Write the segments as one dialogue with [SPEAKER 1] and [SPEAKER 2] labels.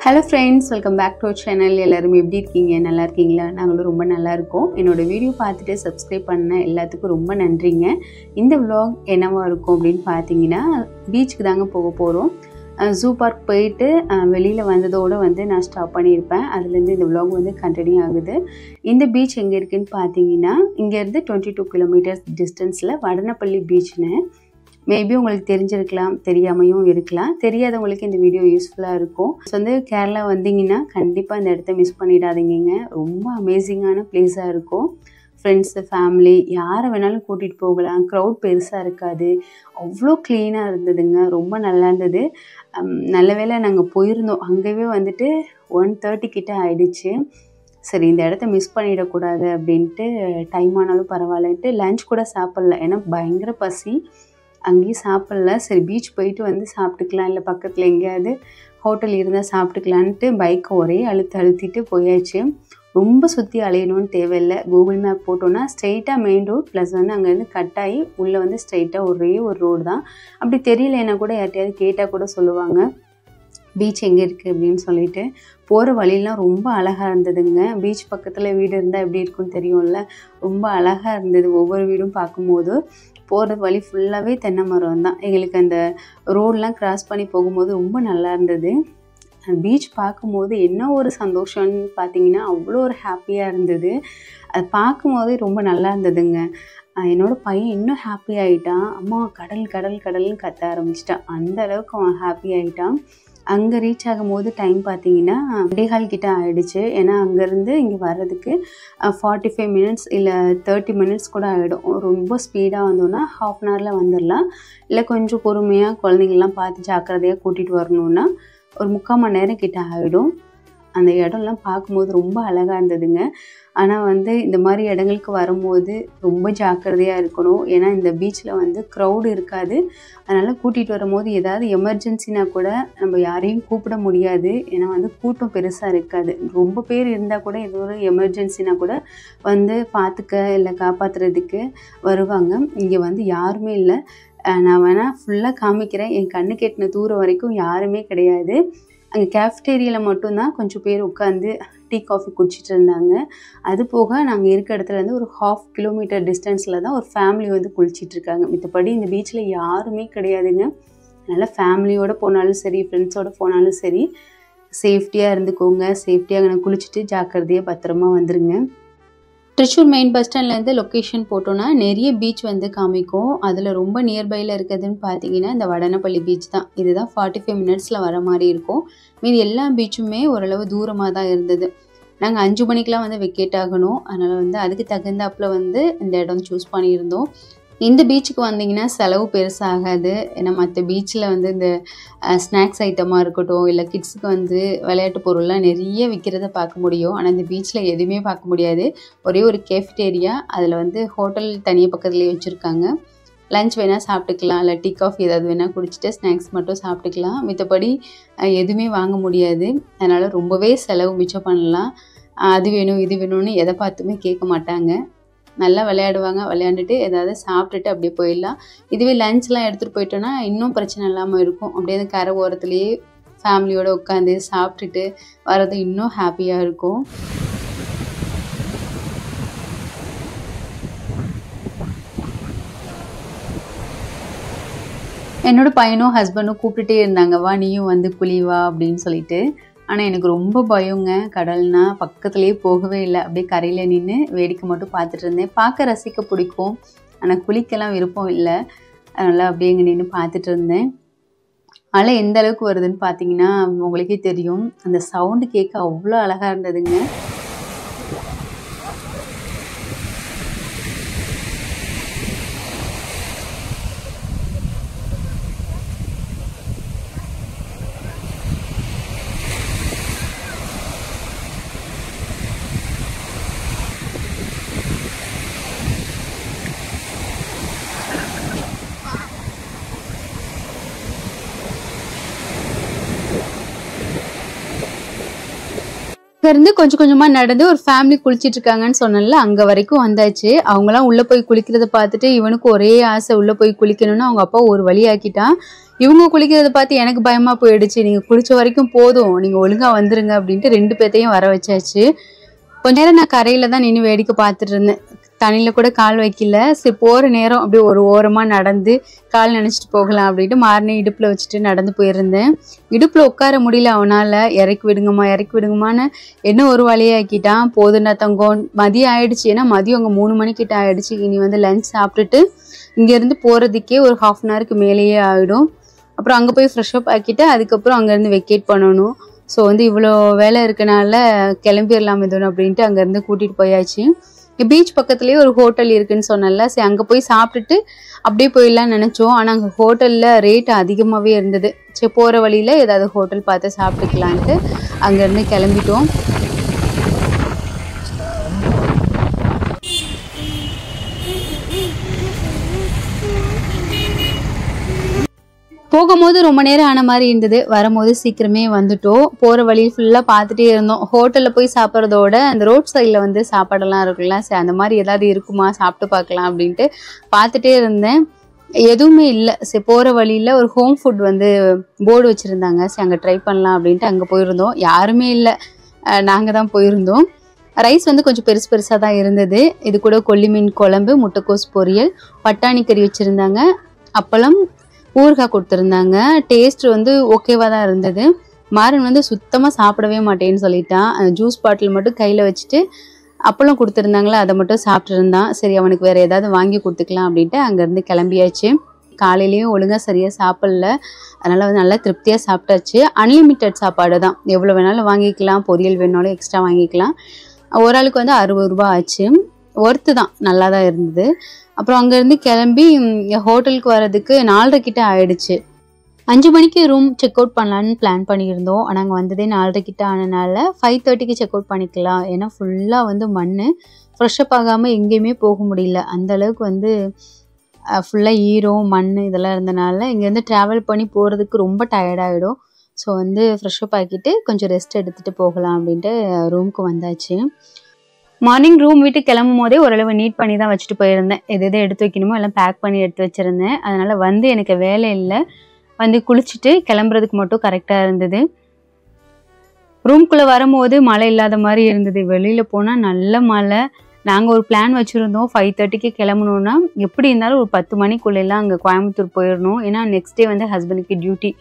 [SPEAKER 1] Hello friends, welcome back to our channel. எல்லாரும் எப்படி இருக்கீங்க? நல்லா இருக்கீங்களா? நாங்களும் ரொம்ப நல்லா இருக்கோம். என்னோட வீடியோ பார்த்துட்டு சப்ஸ்கிரைப் பண்ண எல்லாத்துக்கும் ரொம்ப நன்றிங்க. இந்த vlog என்னவா இருக்கும் அப்படினு பாத்தீங்கன்னா பீச்சுக்கு தாங்க போக போறோம். ஜூ பார்க் போயிட்டு வெளியில வந்ததோட நான் ஸ்டாப் பண்ணியிருப்பேன். அதுல இருந்து இந்த vlog கண்டினியூ ஆகுது. இந்த பீச் எங்க இருக்குன்னு பாத்தீங்கன்னா இங்க இருந்து 22 km டிஸ்டன்ஸ்ல வடனப்பள்ளி பீச்னு. மேபி உங்களுக்கு தெரிஞ்சிருக்கலாம், தெரியாமையும் இருக்கலாம். தெரியாதவங்களுக்கு இந்த வீடியோ யூஸ்ஃபுல்லாக இருக்கும். கேரளா வந்தீங்கன்னா கண்டிப்பாக இந்த இடத்த மிஸ் பண்ணிடாதீங்க. ரொம்ப அமேசிங்கான பிளேஸாக இருக்கும். ஃப்ரெண்ட்ஸு, ஃபேமிலி யாரை வேணாலும் கூட்டிகிட்டு போகலாம். க்ரௌட் பெருசாக இருக்காது. அவ்வளோ க்ளீனாக இருந்ததுங்க. ரொம்ப நல்லா இருந்தது. நல்ல வேளை நாங்கள் போயிருந்தோம். அங்கேயே 1:30 கிட்ட ஆயிடுச்சு. சரி, இந்த இடத்த மிஸ் பண்ணிடக்கூடாது அப்படின்ட்டு டைம் ஆனாலும் பரவாயில்லன்ட்டு லஞ்ச் கூட சாப்பிட்ல. ஏன்னா பயங்கர பசி. அங்கேயும் சாப்பிட்ல. சரி, பீச் போயிட்டு சாப்பிட்டுக்கலாம், இல்லை பக்கத்தில் எங்கேயாவது ஹோட்டல் இருந்தால் சாப்பிட்டுக்கலான்ட்டு பைக்கை ஒரே அழுத்திட்டு போயாச்சு. ரொம்ப சுற்றி அலையணும்னு தேவையில்லை. கூகுள் மேப் போட்டோன்னா ஸ்ட்ரெயிட்டாக மெயின் ரோட் ப்ளஸ் அங்கேருந்து கட் ஆகி உள்ளே ஸ்ட்ரெயிட்டாக ஒரே ஒரு ரோடு தான். அப்படி தெரியலன்னா கூட யார்ட்டையாவது கேட்டால் கூட சொல்லுவாங்க பீச் எங்கே இருக்குது அப்படின்னு சொல்லிட்டு. போகிற வழியெலாம் ரொம்ப அழகாக இருந்ததுங்க. பீச் பக்கத்தில் வீடு இருந்தால் எப்படி இருக்குன்னு தெரியும்ல. ரொம்ப அழகாக இருந்தது. ஒவ்வொரு வீடும் பார்க்கும்போது போகிற வழி ஃபுல்லாகவே தென்னை மரம் தான். எங்களுக்கு அந்த ரோடெலாம் க்ராஸ் பண்ணி போகும்போது ரொம்ப நல்லா இருந்தது. பீச் பார்க்கும்போது என்ன ஒரு சந்தோஷம்னு பார்த்தீங்கன்னா அவ்வளோ ஒரு ஹாப்பியாக இருந்தது. அது பார்க்கும்போதே ரொம்ப நல்லா இருந்ததுங்க. என்னோடய பையன் இன்னும் ஹாப்பி ஆகிட்டான். அம்மா கடல் கடல் கடல்னு கத்த ஆரம்பிச்சிட்டான். அந்த அளவுக்கு அவன் ஹாப்பி ஆகிட்டான். அங்கே ரீச் ஆகும்போது டைம் பார்த்தீங்கன்னா 2:15 கிட்ட ஆகிடுச்சு. ஏன்னா அங்கேருந்து இங்கே வர்றதுக்கு 45 மினிட்ஸ் இல்லை 30 மினிட்ஸ் கூட ஆகிடும். ரொம்ப ஸ்பீடாக வந்தோன்னா ½ அன் ஹவரில் வந்துடலாம். இல்லை கொஞ்சம் பொறுமையாக குழந்தைங்கள்லாம் பார்த்து ஜாக்கிரதையாக கூட்டிகிட்டு வரணுன்னா ஒரு 3/4 மணி நேரம் கிட்ட ஆகிடும். அந்த இடம்லாம் பார்க்கும்போது ரொம்ப அழகாக இருந்ததுங்க. ஆனால் இந்த மாதிரி இடங்களுக்கு வரும்போது ரொம்ப ஜாக்கிரதையாக இருக்கணும். ஏன்னா இந்த பீச்சில் க்ரௌடு இருக்காது. அதனால் கூட்டிகிட்டு வரும்போது ஏதாவது எமர்ஜென்சினா கூட நம்ம யாரையும் கூப்பிட முடியாது. ஏன்னா கூட்டம் பெருசாக இருக்காது. ரொம்ப பேர் இருந்தால் கூட ஏதோ ஒரு எமர்ஜென்சினா கூட பார்த்துக்க இல்லை காப்பாற்றுறதுக்கு வருவாங்க. இங்கே யாருமே இல்லை. நான் வேணால் ஃபுல்லாக காமிக்கிறேன். என் கண்ணு கெட்டின தூரம் வரைக்கும் யாருமே கிடையாது. அங்கே கேஃப்டேரியாவில் மட்டும்தான் கொஞ்சம் பேர் உட்காந்து டீ காஃபி குடிச்சிட்டு இருந்தாங்க. அது போக நாங்கள் இருக்க இடத்துலேருந்து ஒரு ½ கிலோமீட்டர் டிஸ்டன்ஸில் தான் ஒரு ஃபேமிலி குளிச்சிட்ருக்காங்க. மற்றபடி இந்த பீச்சில் யாருமே கிடையாதுங்க. அதனால் ஃபேமிலியோடு போனாலும் சரி, ஃப்ரெண்ட்ஸோடு போனாலும் சரி, சேஃப்டியாக இருந்துக்கோங்க. சேஃப்டியாக அங்கே குளிச்சுட்டு ஜாக்கிரதையாக பத்திரமா வந்துடுங்க. திருச்சூர் மெயின் பஸ் ஸ்டாண்ட்லேருந்து லொக்கேஷன் போட்டோன்னா நிறைய பீச் காமிக்கும். அதில் ரொம்ப நியர்பையில் இருக்கிறதுன்னு பார்த்தீங்கன்னா இந்த வடனப்பள்ளி பீச் தான். இதுதான் 45 மினிட்ஸில் வர மாதிரி இருக்கும். மீதி எல்லா பீச்சுமே ஓரளவு தூரமாக தான் இருந்தது. நாங்கள் 5 மணிக்கெலாம் வெக்கேட் ஆகணும். அதனால் அதுக்கு தகுந்தாப்பில் இந்த இடம் சூஸ் பண்ணியிருந்தோம். இந்த பீச்சுக்கு வந்தீங்கன்னா செலவு பெருசாகாது. ஏன்னா மற்ற பீச்சில் இந்த ஸ்நாக்ஸ் ஐட்டமாக இருக்கட்டும், இல்லை கிட்ஸுக்கு விளையாட்டு பொருள்லாம் நிறைய விற்கிறத பார்க்க முடியும். ஆனால் இந்த பீச்சில் எதுவுமே பார்க்க முடியாது. ஒரே ஒரு கேஃப்டேரியா, அதில் ஹோட்டல் தனியாக பக்கத்துலேயே வச்சுருக்காங்க. லஞ்ச் வேணால் சாப்பிட்டுக்கலாம், இல்லை டீ காஃபி ஏதாவது வேணால் குடிச்சிட்டு ஸ்நாக்ஸ் மட்டும் சாப்பிட்டுக்கலாம். மற்றபடி எதுவுமே வாங்க முடியாது. அதனால் ரொம்பவே செலவு மிச்சம் பண்ணலாம். அது வேணும் இது வேணும்னு எதை பார்த்துமே கேட்க மாட்டாங்க. நல்லா விளையாடுவாங்க. விளையாண்டுட்டு ஏதாவது சாப்பிட்டுட்டு அப்படியே போயிடலாம். இதுவே லஞ்ச்லாம் எடுத்துகிட்டு போயிட்டோன்னா இன்னும் பிரச்சனை இல்லாமல் இருக்கும். அப்படியே அந்த கரை ஓரத்துலேயே ஃபேமிலியோடு உட்காந்து சாப்பிட்டுட்டு வர்றது இன்னும் ஹாப்பியாக இருக்கும். என்னோடய பையனும் ஹஸ்பண்டும் கூப்பிட்டுட்டே இருந்தாங்க, வா நீயும் குளிவா அப்படின்னு சொல்லிட்டு. ஆனால் எனக்கு ரொம்ப பயங்க. கடல்னா பக்கத்துலேயே போகவே இல்லை. அப்படியே கரையில் நின்று வேடிக்கை மட்டும் பார்த்துட்டு இருந்தேன். பார்க்க ரசிக்க பிடிக்கும், ஆனால் குளிக்கலாம் விருப்பம் இல்லை. அதனால் அப்படியே இங்கே நின்று பார்த்துட்டு இருந்தேன். அலை எந்த அளவுக்கு வருதுன்னு பார்த்தீங்கன்னா உங்களுக்கே தெரியும். அந்த சவுண்டு கேட்க அவ்வளோ அழகாக இருந்ததுங்க. இருந்து கொஞ்சம் கொஞ்சமா நடந்து ஒரு ஃபேமிலி குளிச்சிட்டு இருக்காங்கன்னு சொன்னல, அங்க வரைக்கும் வந்தாச்சு. அவங்கலாம் உள்ள போய் குளிக்கிறத பார்த்துட்டு இவனுக்கு ஒரே ஆசை உள்ள போய் குளிக்கணும்னு அவங்க அப்பா ஒரு வழி ஆக்கிட்டான். இவங்க குளிக்கிறத பார்த்து எனக்கு பயமாக போயிடுச்சு. நீங்கள் குளிச்ச வரைக்கும் போதும், நீங்கள் ஒழுங்காக வந்துருங்க அப்படின்ட்டு 2 பேர்த்தையும் வர வச்சாச்சு. கொஞ்ச நேரம் நான் கரையில் தான் நின்று வேடிக்கை பார்த்துட்டு இருந்தேன். தண்ணியில் கூட கால் வைக்கல. சரி போகிற நேரம் அப்படியே ஒரு ஓரமாக நடந்து கால் நினச்சிட்டு போகலாம் அப்படின்ட்டு மார்னிங் இடுப்பில் வச்சுட்டு நடந்து போயிருந்தேன். இடுப்பில் உட்கார முடியல அவனால். இறக்கி விடுங்கம்மான்னு என்ன ஒரு வழியாக்கிட்டான். போதுண்டா தங்கம், மதியம் ஆயிடுச்சு. ஏன்னா மதியம் அங்கே 3 மணிக்கிட்ட ஆயிடுச்சு. இனி வந்து லஞ்ச் சாப்பிட்டுட்டு இங்கேருந்து போகிறதுக்கே ஒரு 1/2 அன் ஹவருக்கு மேலேயே ஆகிடும். அப்புறம் அங்கே போய் ஃப்ரெஷ்அப் ஆக்கிட்டு அதுக்கப்புறம் அங்கேருந்து வெக்கேட் பண்ணணும். ஸோ வந்து இவ்வளோ வேலை இருக்கனால கிளம்பிடலாம் எதுவும் அப்படின்ட்டு அங்கேருந்து கூட்டிகிட்டு போயாச்சு. பீச் பக்கத்துலேயே ஒரு ஹோட்டல் இருக்குன்னு சொன்னல, சரி அங்கே போய் சாப்பிட்டுட்டு அப்படியே போயிடலான்னு நினச்சோம். ஆனால் அங்கே ஹோட்டலில் ரேட் அதிகமாகவே இருந்தது. சரி போகிற வழியில் ஏதாவது ஹோட்டல் பார்த்து சாப்பிட்டுக்கலான்ட்டு அங்கேருந்து கிளம்பிட்டோம். போகும்போது ரொம்ப நேரம் ஆன மாதிரி இருந்தது, வரும்போது சீக்கிரமே வந்துட்டோம். போகிற வழியில் ஃபுல்லாக பார்த்துட்டே இருந்தோம். ஹோட்டலில் போய் சாப்பிட்றதோட அந்த ரோட் சைடில் வந்து சாப்பாடெல்லாம் இருக்குல்ல, சரி அந்த மாதிரி ஏதாவது இருக்குமா சாப்பிட்டு பார்க்கலாம் அப்படின்ட்டு பார்த்துட்டே இருந்தேன். எதுவுமே இல்லை. சரி போகிற வழியில் ஒரு ஹோம் ஃபுட் வந்து போர்டு வச்சுருந்தாங்க. சரி அங்கே ட்ரை பண்ணலாம் அப்படின்ட்டு அங்கே போயிருந்தோம். யாருமே இல்லை, நாங்கள் தான் போயிருந்தோம். ரைஸ் வந்து கொஞ்சம் பெருசாக தான் இருந்தது. இது கூட கொல்லி மீன் குழம்பு, முட்டைக்கோஸ் பொரியல், பட்டாணி கறி வச்சுருந்தாங்க, அப்பளம், ஊறுகாய் கொடுத்துருந்தாங்க. டேஸ்ட் வந்து ஓகேவாக தான் இருந்தது. மாறன் வந்து சுத்தமாக சாப்பிடவே மாட்டேன்னு சொல்லிட்டான். ஜூஸ் பாட்டில் மட்டும் கையில் வச்சுட்டு அப்பளம் கொடுத்துருந்தாங்களே அதை மட்டும் சாப்பிட்ருந்தான். சரி அவனுக்கு வேறு ஏதாவது வாங்கி கொடுத்துக்கலாம் அப்படின்ட்டு அங்கேருந்து கிளம்பியாச்சு. காலையிலையும் ஒழுங்காக சரியாக சாப்பிடல, அதனால் வந்து நல்லா திருப்தியாக சாப்பிட்டாச்சு. அன்லிமிட்டட் சாப்பாடு தான், எவ்வளோ வேணாலும் வாங்கிக்கலாம், பொரியல் வேணாலும் எக்ஸ்ட்ரா வாங்கிக்கலாம். ஒரு ஆளுக்கு வந்து 60 ரூபா ஆச்சு. ஒர்த்து தான், நல்லா தான் இருந்தது. அப்புறம் அங்கேருந்து கிளம்பி ஹோட்டலுக்கு வர்றதுக்கு 4:30 கிட்ட ஆயிடுச்சு. 5 மணிக்கு ரூம் செக் அவுட் பண்ணலான்னு பிளான் பண்ணியிருந்தோம். ஆனால் அங்கே வந்ததே 4:30 கிட்ட ஆனனால 5:30க்கு செக் அவுட் பண்ணிக்கலாம். ஏன்னா ஃபுல்லாக வந்து மண், ஃப்ரெஷ்அப் ஆகாமல் எங்கேயுமே போக முடியல. அந்தளவுக்கு வந்து ஃபுல்லாக ஈரம் மண் இதெல்லாம் இருந்தனால இங்கேருந்து ட்ராவல் பண்ணி போகிறதுக்கு ரொம்ப டயர்டாகிடும். ஸோ வந்து ஃப்ரெஷ்அப் ஆக்கிட்டு கொஞ்சம் ரெஸ்ட் எடுத்துகிட்டு போகலாம் அப்படின்ட்டு ரூமுக்கு வந்தாச்சு. மார்னிங் ரூம் விட்டு கிளம்பும் போதே ஓரளவு நீட் பண்ணி தான் வச்சுட்டு போயிருந்தேன். எது எடுத்து வைக்கணுமோ எல்லாம் பேக் பண்ணி எடுத்து வச்சுருந்தேன். அதனால் வந்து எனக்கு வேலை இல்லை, வந்து குளிச்சுட்டு கிளம்புறதுக்கு மட்டும் கரெக்டாக இருந்தது. ரூம்குள்ளே வரும்போது மழை இல்லாத மாதிரி இருந்தது. வெளியில் போனால் நல்ல மழை. நாங்கள் ஒரு பிளான் வச்சுருந்தோம், 5:30க்கு கிளம்பணுன்னா எப்படி இருந்தாலும் ஒரு 10 மணிக்குள்ளெல்லாம் அங்கே கோயம்புத்தூர் போயிடணும். ஏன்னா நெக்ஸ்ட் டே வந்து ஹஸ்பண்டுக்கு டியூட்டி.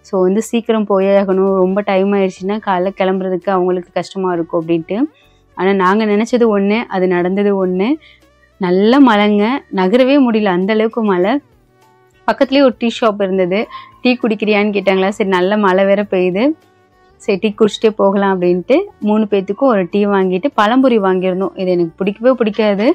[SPEAKER 1] ஸோ வந்து சீக்கிரம் போயாகணும். ரொம்ப டைம் ஆயிடுச்சுன்னா காலைல கிளம்புறதுக்கு அவங்களுக்கு கஷ்டமாக இருக்கும் அப்படின்ட்டு. ஆனால் நாங்கள் நினச்சது ஒன்று, அது நடந்தது ஒன்று. நல்ல மழைங்க, நகரவே முடியல அந்தளவுக்கு மழை. பக்கத்துலேயே ஒரு டீ ஷாப் இருந்தது. டீ குடிக்கிறியான்னு கேட்டாங்களா, சரி நல்ல மழை வேற பெய்யுது, சரி டீ குடிச்சிட்டே போகலாம் அப்படின்ட்டு 3 பேர்த்துக்கும் ஒரு டீ வாங்கிட்டு பழம்பொரி வாங்கியிருந்தோம். இது எனக்கு பிடிக்கவே பிடிக்காது.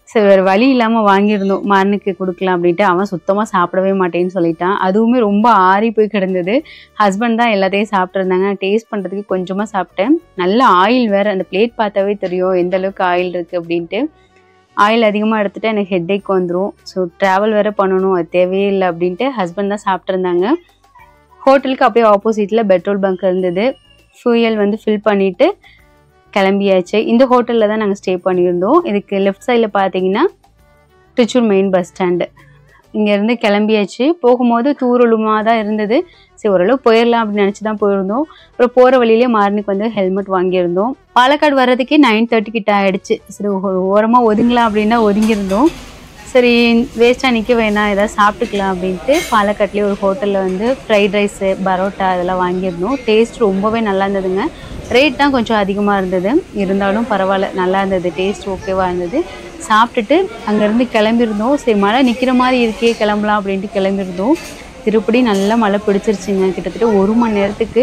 [SPEAKER 1] சரி வேறு வழி இல்லாமல் வாங்கியிருந்தோம், மார்னுக்கு கொடுக்கலாம் அப்படின்ட்டு. அவன் சுத்தமாக சாப்பிடவே மாட்டேன்னு சொல்லிட்டான். அதுவுமே ரொம்ப ஆறி போய் கிடந்தது. ஹஸ்பண்ட் தான் எல்லாத்தையும் சாப்பிட்ருந்தாங்க. டேஸ்ட் பண்ணுறதுக்கு கொஞ்சமாக சாப்பிட்டேன். நல்ல ஆயில் வேறு, அந்த பிளேட் பார்த்தாவே தெரியும் எந்த அளவுக்கு ஆயில் இருக்குது அப்படின்ட்டு. ஆயில் அதிகமாக எடுத்துகிட்டு எனக்கு ஹெட்டேக் வந்துடும். ஸோ ட்ராவல் வேறு பண்ணணும், அது தேவையே இல்லை அப்படின்ட்டு ஹஸ்பண்ட் தான் சாப்பிட்ருந்தாங்க. ஹோட்டலுக்கு அப்படியே ஆப்போசிட்டில் பெட்ரோல் பங்க் இருந்தது. ஃபியூயல் வந்து ஃபில் பண்ணிவிட்டு கிளம்பியாச்சு. இந்த ஹோட்டலில் தான் நாங்கள் ஸ்டே பண்ணியிருந்தோம். இதுக்கு லெஃப்ட் சைடில் பார்த்தீங்கன்னா திருச்சூர் மெயின் பஸ் ஸ்டாண்டு. இங்கேருந்து கிளம்பியாச்சு. போகும்போது தூரலுமாக தான் இருந்தது. சரி ஓரளவு போயிடலாம் அப்படின்னு நினச்சி தான் போயிருந்தோம். அப்புறம் போகிற வழியிலே மார்னிங் வந்து ஹெல்மெட் வாங்கியிருந்தோம். பாலக்காடு வர்றதுக்கே 9:30 கிட்ட ஆகிடுச்சு. சரி ஓரமாக ஒதுங்கலாம் அப்படின்னா ஒதுங்கியிருந்தோம். சரி வேஸ்ட்டாக நிற்க வேணாம், எதாவது சாப்பிட்டுக்கலாம் அப்படின்ட்டு பாலக்காட்லேயே ஒரு ஹோட்டலில் வந்து ஃப்ரைட் ரைஸு, பரோட்டா இதெல்லாம் வாங்கியிருந்தோம். டேஸ்ட் ரொம்பவே நல்லா இருந்ததுங்க. ரேட் தான் கொஞ்சம் அதிகமாக இருந்தது, இருந்தாலும் பரவாயில்ல, நல்லா இருந்தது. டேஸ்ட் ஓகேவாக இருந்தது. சாப்பிட்டுட்டு அங்கேருந்து கிளம்பியிருந்தோம். சரி மழை நிற்கிற மாதிரி இருக்கே, கிளம்பலாம் அப்படின்ட்டு கிளம்பியிருந்தோம். திருப்படி நல்லா மழை பிடிச்சிருச்சுங்க. கிட்டத்தட்ட 1 மணி நேரத்துக்கு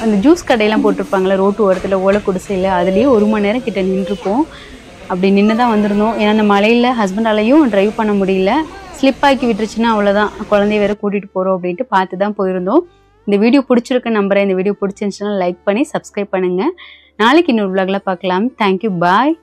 [SPEAKER 1] அந்த ஜூஸ் கடையெல்லாம் போட்டிருப்பாங்களே ரோட்டு ஓரத்தில் ஓலை குடிசையில், அதுலேயே 1 மணி நேரம் கிட்ட நின்றுருக்கோம். அப்படி நின்று தான் வந்திருந்தோம். ஏன்னா அந்த மழையில் ஹஸ்பண்டாலையும் ட்ரைவ் பண்ண முடியல. ஸ்லிப் ஆக்கி விட்டுருச்சுன்னா அவ்வளோதான், குழந்தைய வேறு கூட்டிகிட்டு போகிறோம் அப்படின்ட்டு பார்த்து தான் போயிருந்தோம். இந்த வீடியோ பிடிச்சிருக்கு நம்புறேன். இந்த வீடியோ பிடிச்சிருந்துச்சுன்னா லைக் பண்ணி சப்ஸ்கிரைப் பண்ணுங்கள். நாளைக்கு இன்னொரு vlogல பார்க்கலாம். தேங்க்யூ, பாய்.